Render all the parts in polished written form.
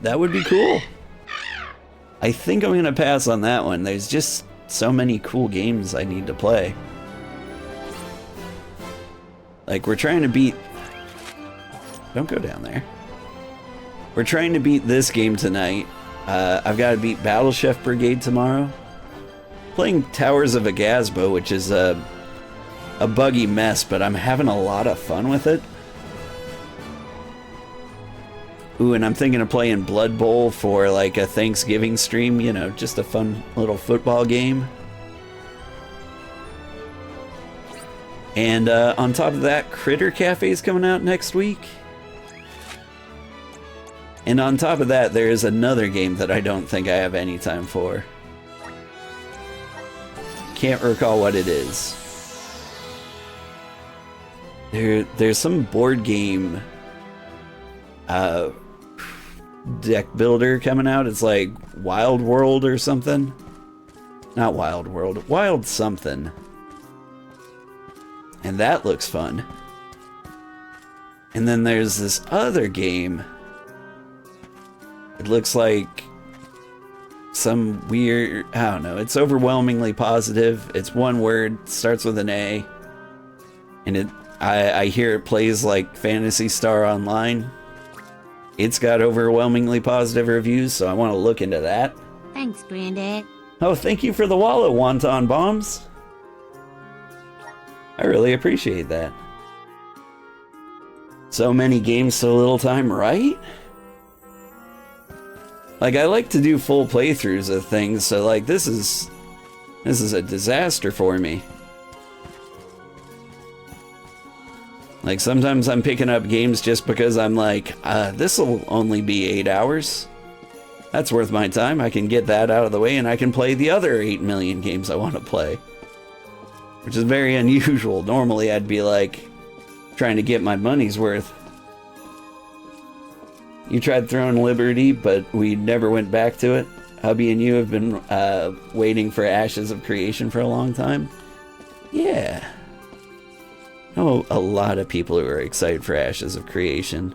That would be cool. I think I'm gonna pass on that one. There's just so many cool games I need to play. Like, we're trying to beat... Don't go down there. We're trying to beat this game tonight. I've got to beat Battle Chef Brigade tomorrow. Playing Towers of Agasbo, which is a buggy mess, but I'm having a lot of fun with it. Ooh, and I'm thinking of playing Blood Bowl for like a Thanksgiving stream, you know, just a fun little football game. And on top of that, Critter Cafe is coming out next week. And on top of that, there is another game that I don't think I have any time for. Can't recall what it is. There's some board game deck builder coming out. It's like Wild World or something. Not Wild World, Wild something. And that looks fun. And then there's this other game. It looks like some weird, I don't know, it's overwhelmingly positive. It's one word, starts with an A. And I hear it plays like Phantasy Star Online. It's got overwhelmingly positive reviews, so I want to look into that. Thanks, Brandon. Oh, thank you for the wallet, Wonton Bombs. I really appreciate that. So many games, so little time, right? Like, I like to do full playthroughs of things, so like this is a disaster for me. Like, sometimes I'm picking up games just because I'm like, this'll only be 8 hours. That's worth my time. I can get that out of the way and I can play the other 8 million games I want to play. Which is very unusual. Normally I'd be like, trying to get my money's worth. You tried Throne Liberty, but we never went back to it. Hubby and you have been waiting for Ashes of Creation for a long time. Yeah. I know a lot of people who are excited for Ashes of Creation.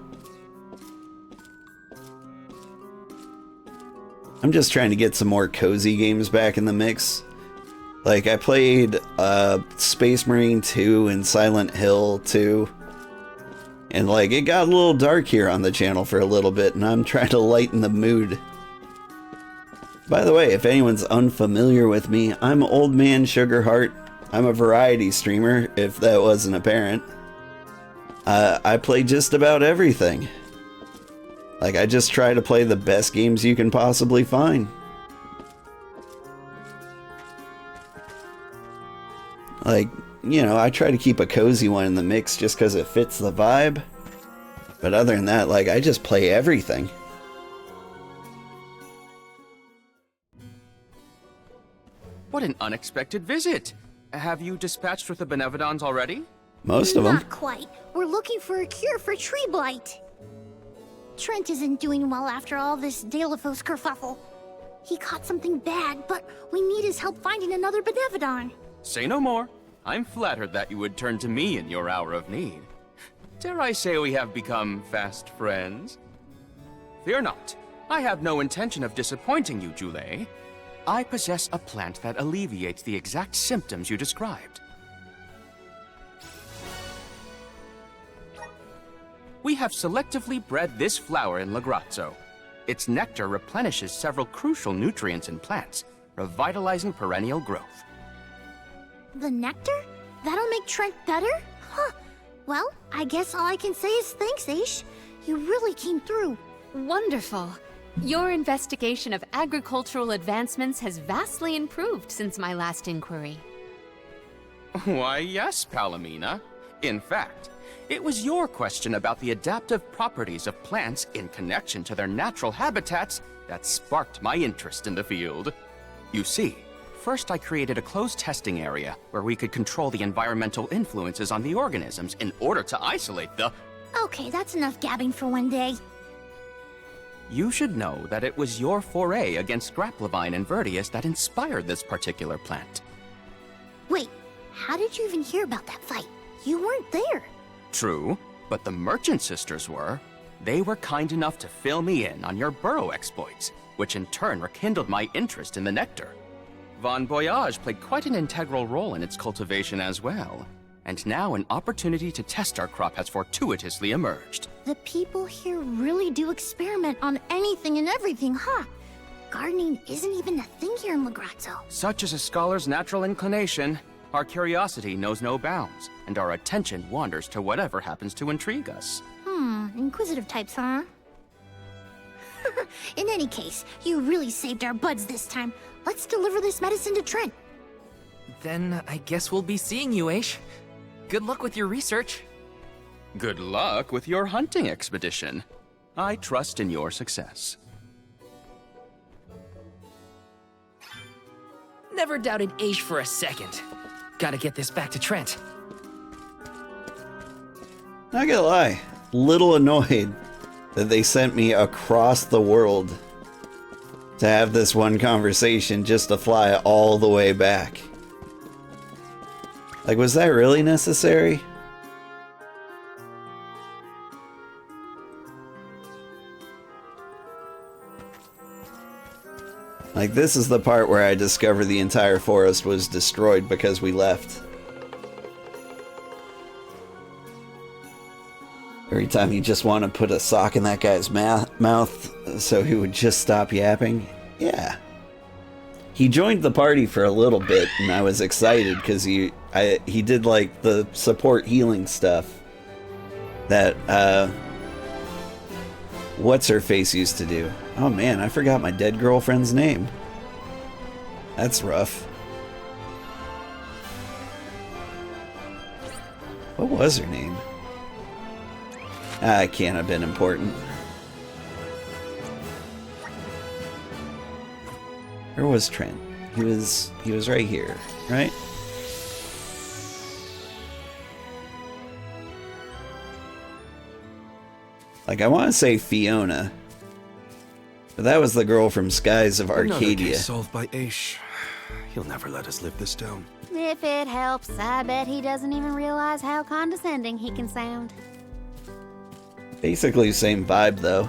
I'm just trying to get some more cozy games back in the mix. Like, I played Space Marine 2 and Silent Hill 2. And, like, it got a little dark here on the channel for a little bit, and I'm trying to lighten the mood. By the way, if anyone's unfamiliar with me, I'm Old Man Sugarheart. I'm a variety streamer, if that wasn't apparent. I play just about everything. Like, I just try to play the best games you can possibly find. Like, you know, I try to keep a cozy one in the mix just because it fits the vibe. But other than that, like, I just play everything. What an unexpected visit! Have you dispatched with the Benevodons already? Most of them. Not quite. We're looking for a cure for tree blight. Trent isn't doing well after all this Dalefos kerfuffle. He caught something bad, but we need his help finding another Benevodon. Say no more. I'm flattered that you would turn to me in your hour of need. Dare I say we have become fast friends? Fear not. I have no intention of disappointing you, Jule. I possess a plant that alleviates the exact symptoms you described. We have selectively bred this flower in Lagrazzo. Its nectar replenishes several crucial nutrients in plants, revitalizing perennial growth. The nectar? That'll make Trent better? Huh. Well, I guess all I can say is thanks, Aish. You really came through. Wonderful. Your investigation of agricultural advancements has vastly improved since my last inquiry. Why, yes, Palomina. In fact, it was your question about the adaptive properties of plants in connection to their natural habitats that sparked my interest in the field. You see, first I created a closed testing area where we could control the environmental influences on the organisms in order to isolate the... Okay, that's enough gabbing for one day. You should know that it was your foray against Grapplevine and Vertius that inspired this particular plant. Wait, how did you even hear about that fight? You weren't there. True, but the Merchant Sisters were. They were kind enough to fill me in on your burrow exploits, which in turn rekindled my interest in the nectar. Von Voyage played quite an integral role in its cultivation as well. And now an opportunity to test our crop has fortuitously emerged. The people here really do experiment on anything and everything, huh? Gardening isn't even a thing here in Legrazzo. Such is a scholar's natural inclination. Our curiosity knows no bounds, and our attention wanders to whatever happens to intrigue us. Inquisitive types, huh? In any case, you really saved our buds this time. Let's deliver this medicine to Trent. Then I guess we'll be seeing you, Aish. Good luck with your research. Good luck with your hunting expedition. I trust in your success. Never doubted Aish for a second. Gotta get this back to Trent. Not gonna lie, little annoyed that they sent me across the world to have this one conversation just to fly all the way back. Like, was that really necessary? Like, this is the part where I discover the entire forest was destroyed because we left. Every time you just want to put a sock in that guy's mouth so he would just stop yapping. Yeah. He joined the party for a little bit, and I was excited because he did like the support healing stuff that what's her face used to do. Oh man, I forgot my dead girlfriend's name. That's rough. What was her name? It can't have been important. Where was Trent? He was right here, right? Like, I want to say Fiona, but that was the girl from Skies of Another Arcadia. case solved by Aish. He'll never let us live this down. If it helps, I bet he doesn't even realize how condescending he can sound. Basically same vibe though.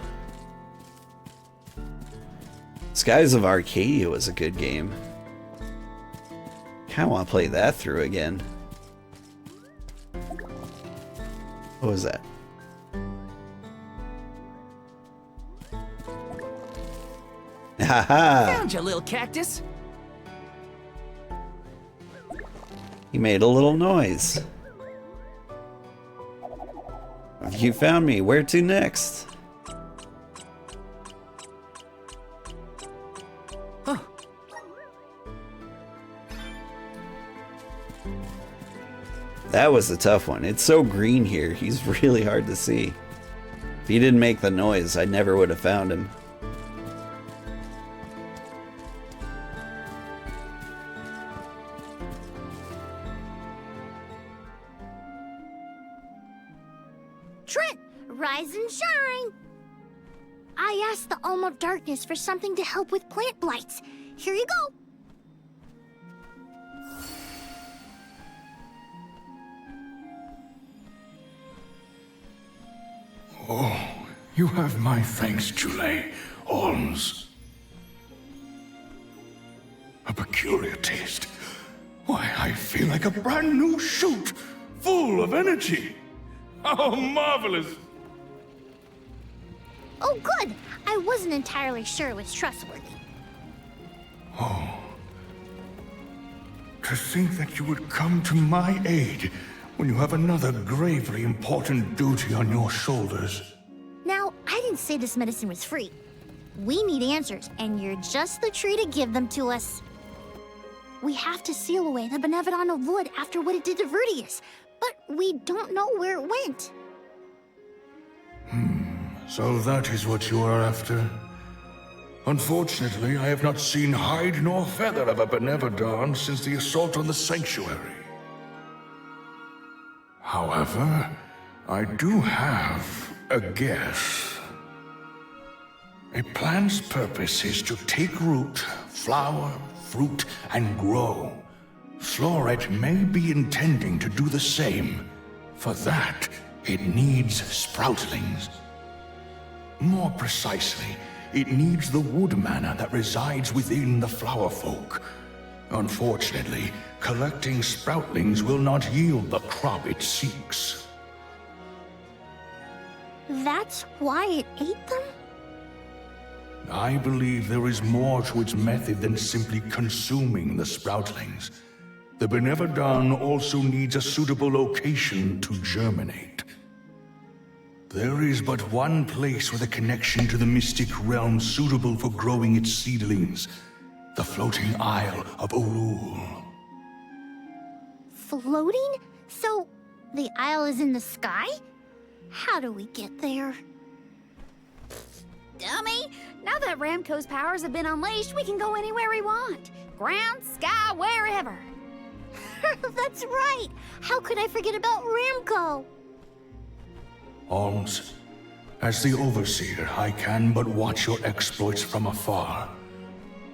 Skies of Arcadia was a good game. Kinda wanna play that through again. What was that? Haha! Found you, little cactus. He made a little noise. You found me. Where to next? Huh. That was a tough one. It's so green here. He's really hard to see. If he didn't make the noise, I never would have found him. Trent, rise and shine! I asked the Alm of Darkness for something to help with plant blights. Here you go. Oh, you have my thanks, Chule. Alms. A peculiar taste. Why, I feel like a brand new shoot, full of energy. How marvelous! Oh, good. I wasn't entirely sure it was trustworthy. Oh. To think that you would come to my aid when you have another gravely important duty on your shoulders. Now, I didn't say this medicine was free. We need answers, and you're just the tree to give them to us. We have to seal away the Benevodon of Wood after what it did to Vertius, but we don't know where it went. So that is what you are after? Unfortunately, I have not seen hide nor feather of a Benevodon since the assault on the Sanctuary. However, I do have a guess. A plant's purpose is to take root, flower, fruit, and grow. Floret may be intending to do the same. For that, it needs sproutlings. More precisely, it needs the wood mana that resides within the flower folk. Unfortunately, collecting sproutlings will not yield the crop it seeks. That's why it ate them? I believe there is more to its method than simply consuming the sproutlings. The Benevodon also needs a suitable location to germinate. There is but one place with a connection to the mystic realm suitable for growing its seedlings. The floating isle of Ulul. Floating? So, the isle is in the sky? How do we get there? Dummy! Now that Ramco's powers have been unleashed, we can go anywhere we want. Ground, sky, wherever. That's right! How could I forget about Ramco? Alms, as the Overseer, I can but watch your exploits from afar.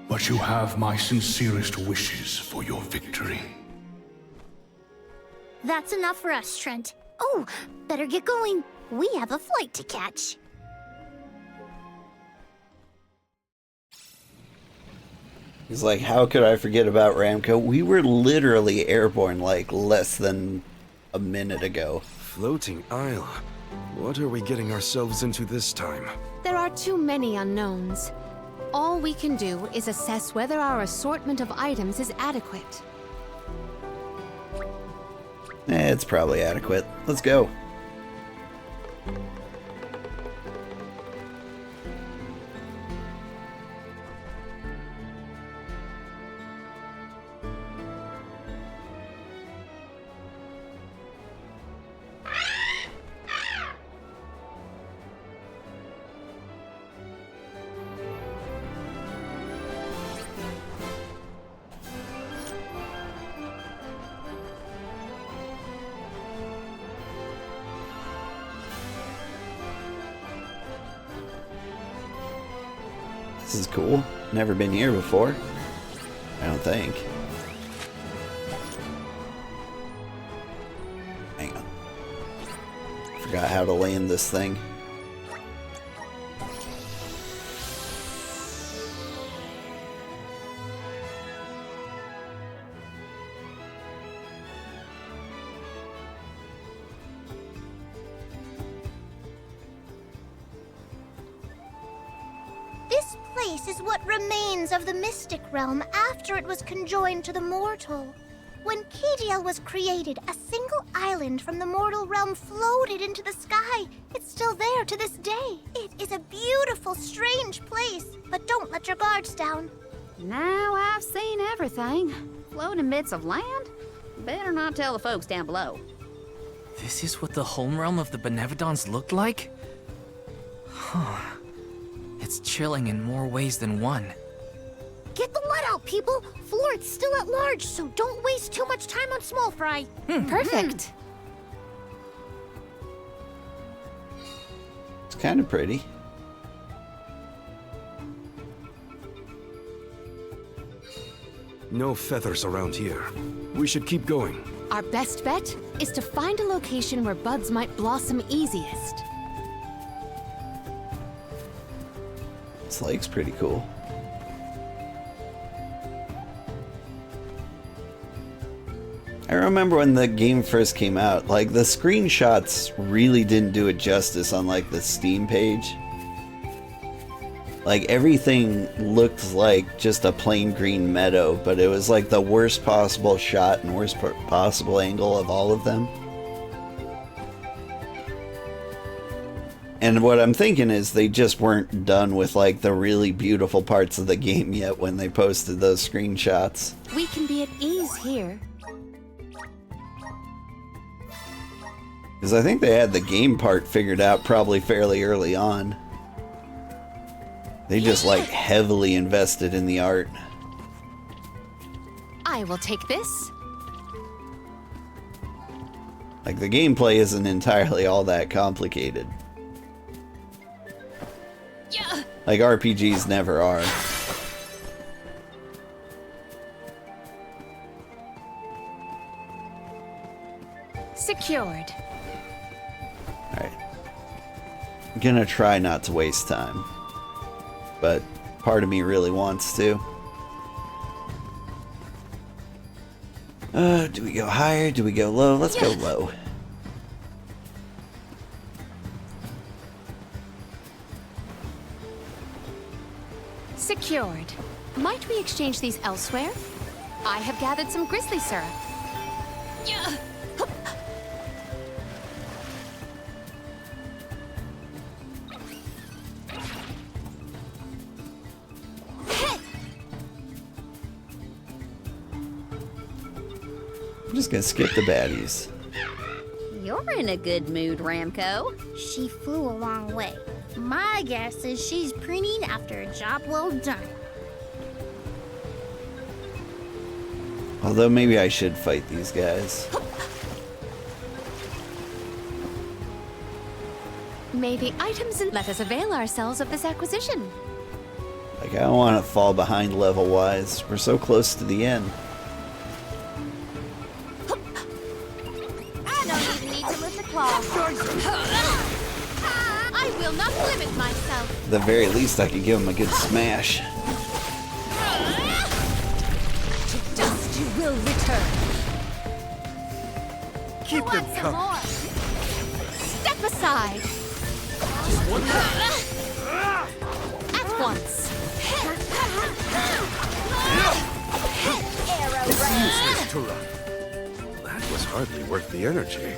But you have my sincerest wishes for your victory. That's enough for us, Trent. Oh, better get going. We have a flight to catch. He's like, how could I forget about Ramco? We were literally airborne like less than a minute ago. Floating isle. What are we getting ourselves into this time? There are too many unknowns. All we can do is assess whether our assortment of items is adequate. It's probably adequate. Let's go. This is cool. Never been here before. I don't think. Hang on. Forgot how to land this thing. This place is what remains of the mystic realm after it was conjoined to the mortal. When Kadiel was created, a single island from the mortal realm floated into the sky. It's still there to this day. It is a beautiful, strange place, but don't let your guards down. Now I've seen everything. Floating bits of land? Better not tell the folks down below. This is what the home realm of the Benevodons looked like? Huh. It's chilling in more ways than one. Get the let out, people! Florid's still at large, so don't waste too much time on small fry. Perfect. It's kind of pretty. No feathers around here. We should keep going. Our best bet is to find a location where buds might blossom easiest. This lake's pretty cool. I remember when the game first came out, like the screenshots really didn't do it justice on like the Steam page. Like everything looked like just a plain green meadow, but it was like the worst possible shot and worst possible angle of all of them. And what I'm thinking is they just weren't done with like the really beautiful parts of the game yet when they posted those screenshots. We can be at ease here. Because I think they had the game part figured out probably fairly early on. They just like heavily invested in the art. I will take this. Like the gameplay isn't entirely all that complicated. Yeah. Like RPGs never are. Secured. Alright. gonna try not to waste time. But part of me really wants to. Do we go higher? Do we go low? Let's go low. Secured. Might we exchange these elsewhere? I have gathered some grizzly syrup. Yeah. I'm just gonna skip the baddies. You're in a good mood, Ramco. She flew a long way. My guess is she's preening after a job well done. Although maybe I should fight these guys. May the items and let us avail ourselves of this acquisition. Like, I don't want to fall behind level-wise. We're so close to the end. I don't even need to lift the claw. I will not limit myself. At the very least, I could give him a good smash. To dust you will return. Keep them coming. More. Step aside. At once. Useless to run. That was hardly worth the energy.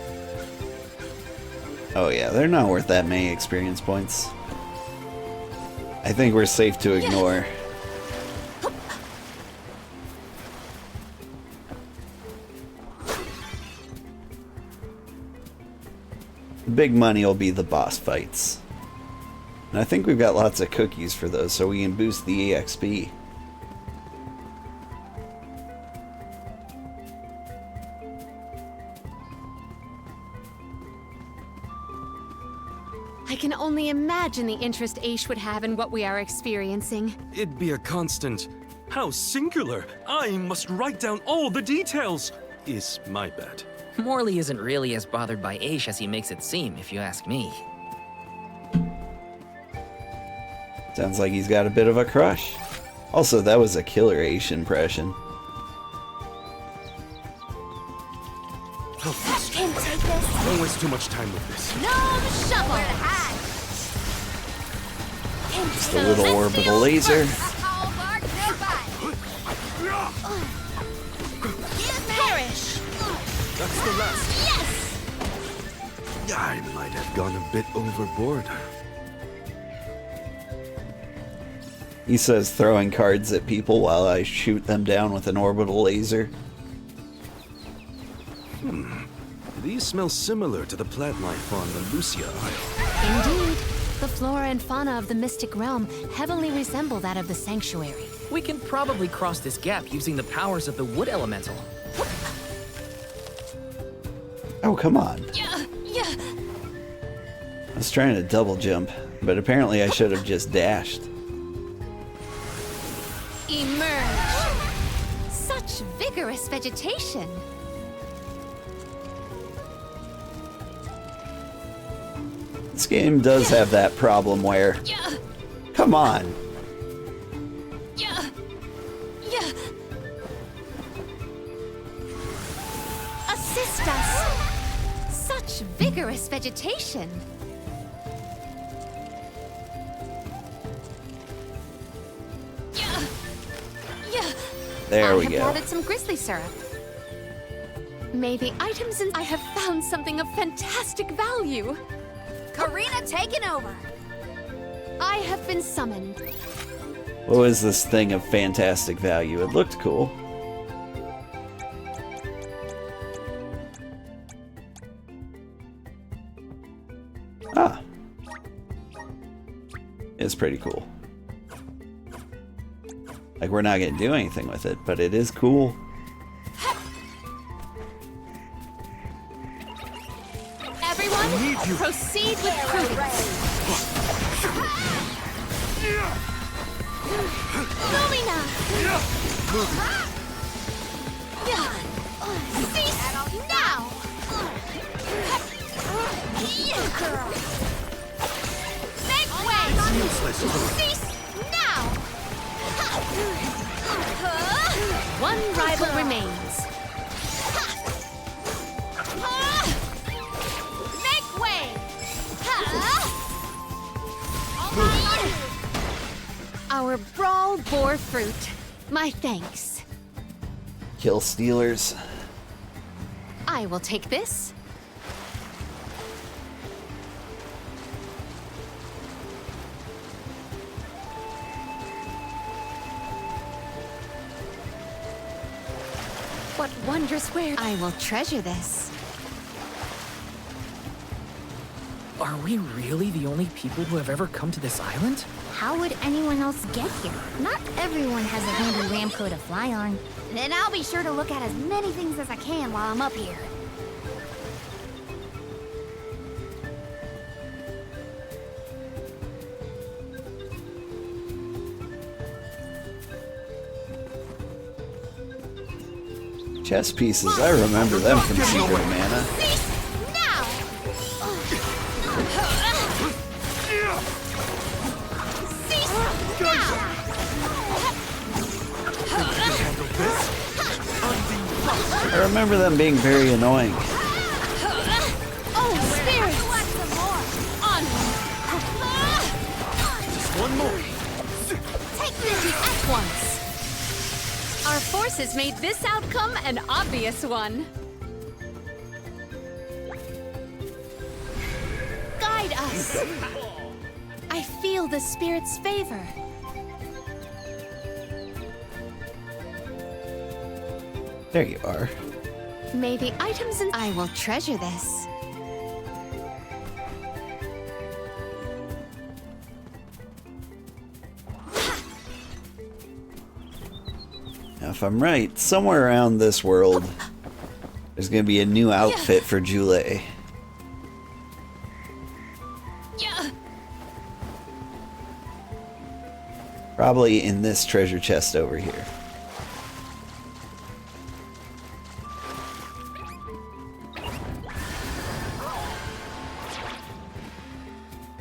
Oh yeah, they're not worth that many experience points. I think we're safe to ignore. The big money will be the boss fights. And I think we've got lots of cookies for those, so we can boost the EXP. I can only imagine the interest Aish would have in what we are experiencing. It'd be a constant, how singular! I must write down all the details! Is my bet. Morley isn't really as bothered by Aish as he makes it seem, if you ask me. Sounds like he's got a bit of a crush. Also, that was a killer Aish impression. Can take this. Don't waste too much time with this. No shovel. Just a little orbital laser. Perish. That's the last. Yes. I might have gone a bit overboard. He says throwing cards at people while I shoot them down with an orbital laser. These smell similar to the plant life on the Lucia Isle. Indeed, the flora and fauna of the mystic realm heavily resemble that of the sanctuary. We can probably cross this gap using the powers of the wood elemental. Oh, come on. Yeah. I was trying to double jump, but apparently I should have just dashed. Emerge. Such vigorous vegetation. This game does have that problem where... Yeah. Come on! Yeah. Assist us. Such vigorous vegetation. There we I go. have gathered some grizzly syrup. May the items in... I have found something of fantastic value. Karina taking over. I have been summoned. What was this thing of fantastic value? It looked cool. Ah. It's pretty cool. Like, we're not gonna do anything with it, but it is cool. Everyone, proceed with prudence. Lumina! Cease now! useless tool. Cease now! One rival remains. Make way! Our brawl bore fruit. My thanks. Kill stealers. I will take this. What wondrous wares. I will treasure this. Are we really the only people who have ever come to this island? How would anyone else get here? Not everyone has a handy Ramco to fly on. Then I'll be sure to look at as many things as I can while I'm up here. Chess pieces, I remember them from Secret of Mana. Cease now! Cease now! I remember them being very annoying. Oh, spirits! Just one more. Take this at once. Our forces made this outcome an obvious one. Guide us. I feel the spirit's favor. There you are. May the items and I will treasure this. Now, if I'm right, somewhere around this world, there's gonna be a new outfit for Jule. Yeah. Probably in this treasure chest over here.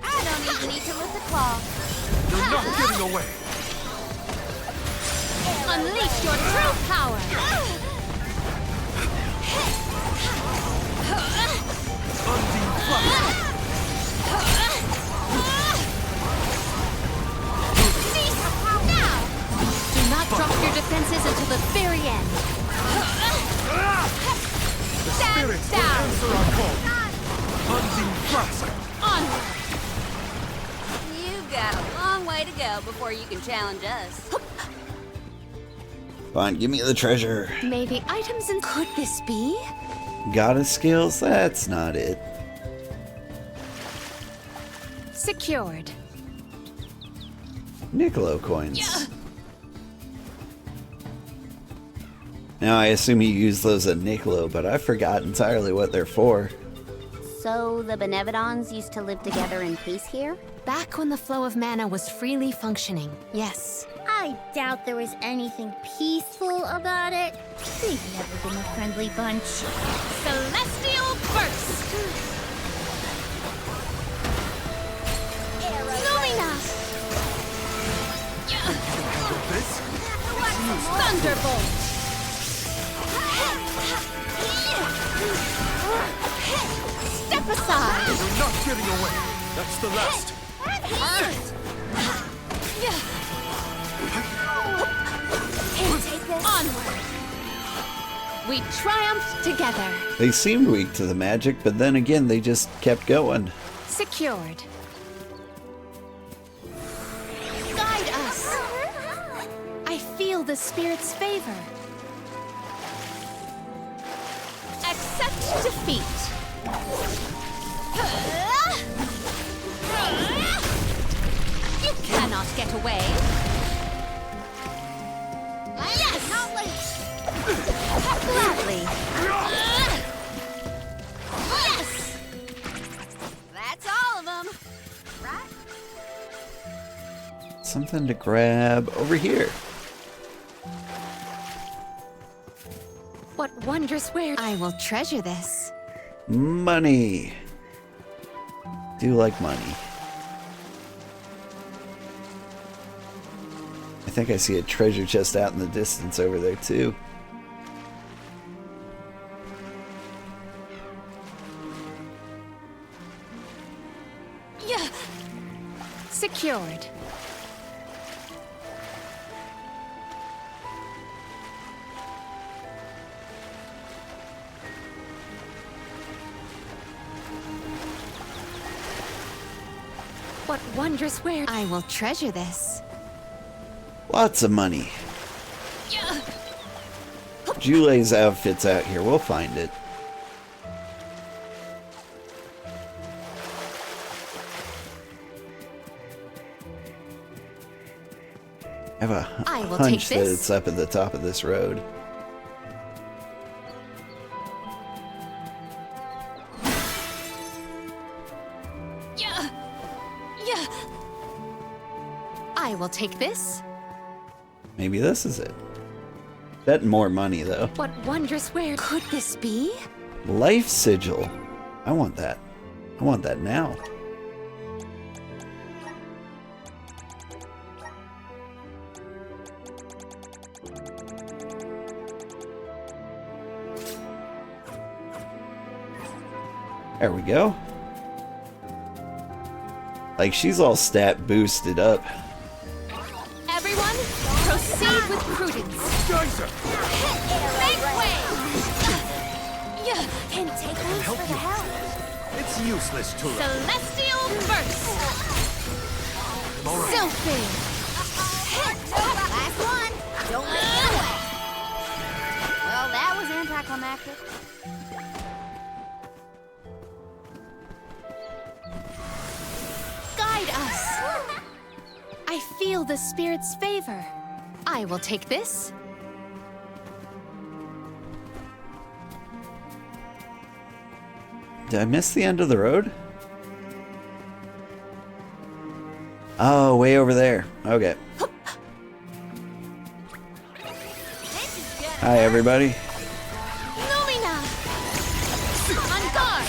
I don't even need to lift a claw. You're not getting away. Unleash your true power. Undine Flash. Cease now. Do not drop your defenses until the very end. The Stand spirits will down. answer our call. Undine Flash. Onward. You've got a long way to go before you can challenge us. Fine, give me the treasure. May the items and could this be? Goddess skills? That's not it. Secured. Niccolo coins. Now I assume you use those at Niccolo, but I forgot entirely what they're for. So the Benevodons used to live together in peace here? Back when the flow of mana was freely functioning, yes. I doubt there was anything peaceful about it. They've never been a friendly bunch. Celestial Burst! Lumina! Thunderbolt! Step aside! You're not getting away. That's the last. Take this. Onward! We triumphed together. They seemed weak to the magic, but then again, they just kept going. Secured. Guide us. I feel the spirit's favor. Accept defeat. You cannot get away. Yes! Gladly. Yes! That's all of them, right? Something to grab over here. What wondrous wares. I will treasure this. Money. Do like money. think I see a treasure chest out in the distance over there too. Yeah. Secured. What wondrous wares! I will treasure this. Lots of money. Yeah. Jule's outfit's out here. We'll find it. I have a hunch that it's up at the top of this road. Yeah. Yeah. I will take this. Maybe this is it. Bet more money though. What wondrous wares could this be? Life sigil. I want that. I want that now. There we go. Like, she's all stat boosted up. Everyone, proceed with prudence. Geyser! Make way! Yeah. Can take one for the help. It's useless to Celestial burst. Sylphid. Last one. Don't let it get away. Well, that was anticlimactic. Guide us. I feel the spirit's favor. I will take this. Did I miss the end of the road? Oh, way over there. Okay. Hi, everybody. Lumina! On guard!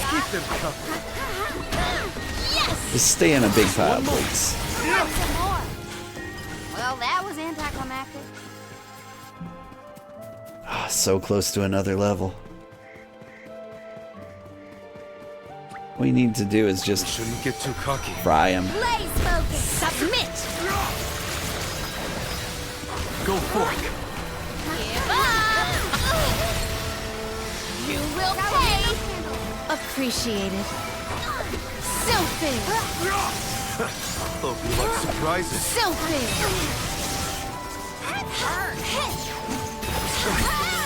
Yes! Just stay in a big pile, please. Some more. Well, that was anticlimactic. Ah, so close to another level. What we need to do is just Shouldn't get too cocky. fry him. Blaze focus. Submit! Go forth. Give up! You will pay! Appreciated. Sylphid! Hope you like surprises. Sylphid!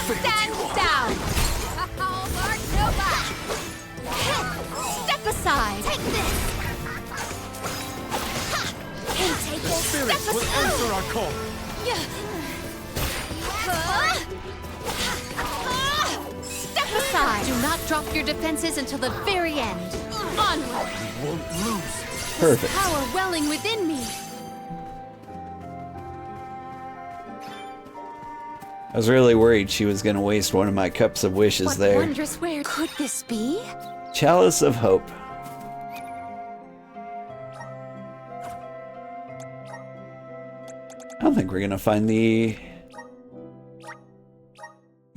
Stand down! Step aside! Take this. Can take this. Spirits will answer our call. Step aside! Do not drop your defenses until the very end. Onward! We won't lose. Perfect. Power welling within me. I was really worried she was going to waste one of my cups of wishes What there. wondrous where could this be? Chalice of Hope. I don't think we're going to find the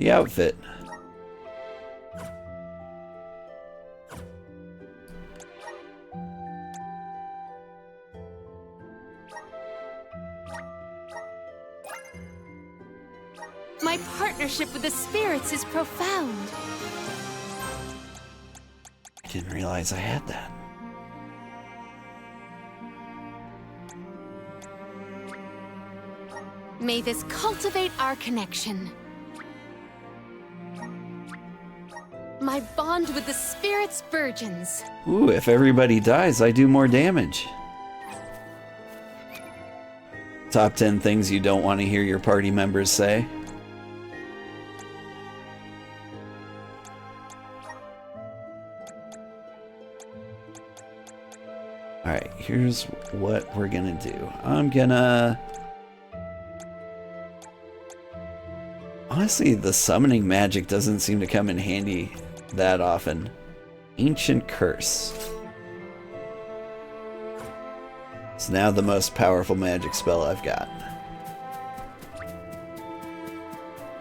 outfit. My partnership with the spirits is profound. I didn't realize I had that. May this cultivate our connection. My bond with the spirits virgins. Ooh, if everybody dies, I do more damage. Top 10 things you don't want to hear your party members say. Alright, here's what we're gonna do. I'm gonna... Honestly, the summoning magic doesn't seem to come in handy that often. Ancient Curse. It's now the most powerful magic spell I've got.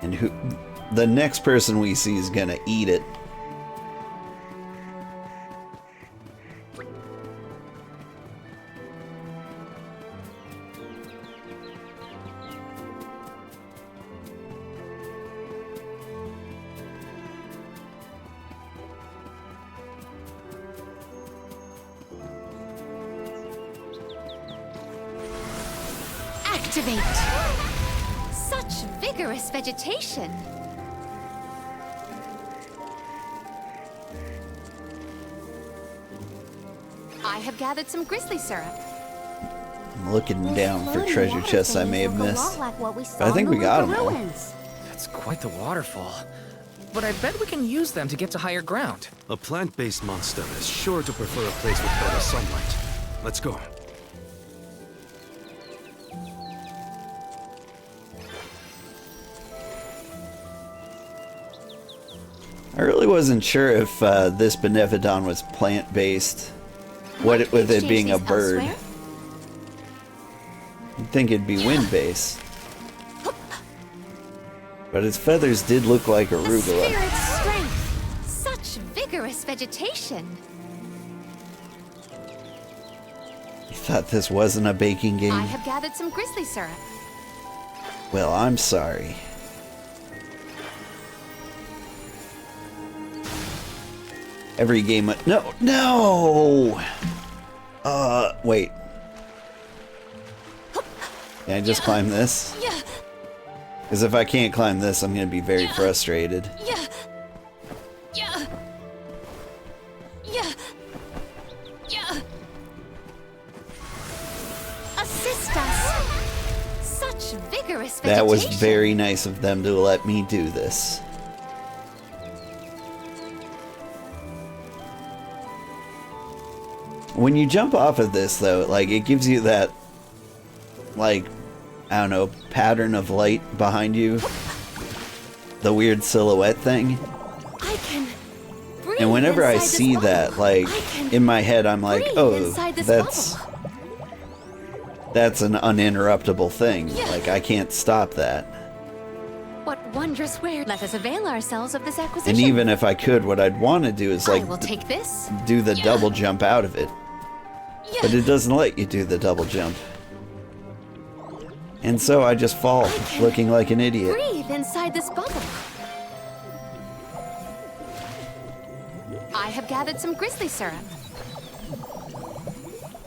And the next person we see is gonna eat it. Activate! Such vigorous vegetation! I have gathered some grizzly syrup. I'm looking This down for floating treasure water chests I thing may have look a missed. lot like what we But saw I think in we the got Luca them all. ruins. That's quite the waterfall. But I bet we can use them to get to higher ground. A plant-based monster is sure to prefer a place with better sunlight. Let's go. I really wasn't sure if this Benevodon was plant-based. With it being a bird. Elsewhere? You'd think it'd be wind-based. But its feathers did look like The arugula. spirit's strength! Such vigorous vegetation! You thought this wasn't a baking game? I have gathered some grizzly syrup. Well, I'm sorry. Every game... No! No! Wait. Can I just climb this? Yeah, Because if I can't climb this, I'm going to be very frustrated. yeah, yeah, yeah, yeah. Assist us! Such vigorous vegetation! That was very nice of them to let me do this. When you jump off of this, though, like, it gives you that, like, I don't know, pattern of light behind you. The weird silhouette thing. I can breathe And whenever I inside this see bubble. that, like, I can in my head, I'm like, breathe oh, inside this that's bubble. an uninterruptible thing. Yeah. Like, I can't stop that. What wondrous wear. Let us avail ourselves of this acquisition. And even if I could, what I'd want to do is, like, I will take this. do the Yeah. double jump out of it. Yeah. But it doesn't let you do the double jump. And so I just fall, can looking like an idiot. Breathe inside this bubble. I have gathered some grizzly syrup.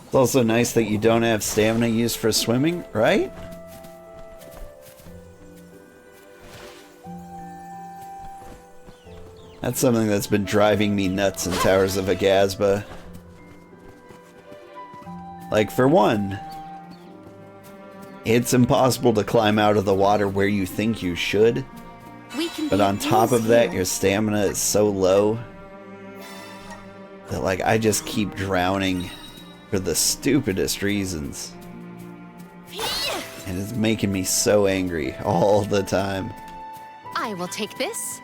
It's also nice that you don't have stamina used for swimming, right? That's something that's been driving me nuts in Towers of Agasba. Like, for one, it's impossible to climb out of the water where you think you should. We can But be on at top ease of that, here. your stamina is so low that, like, I just keep drowning for the stupidest reasons. And it's making me so angry all the time. I will take this.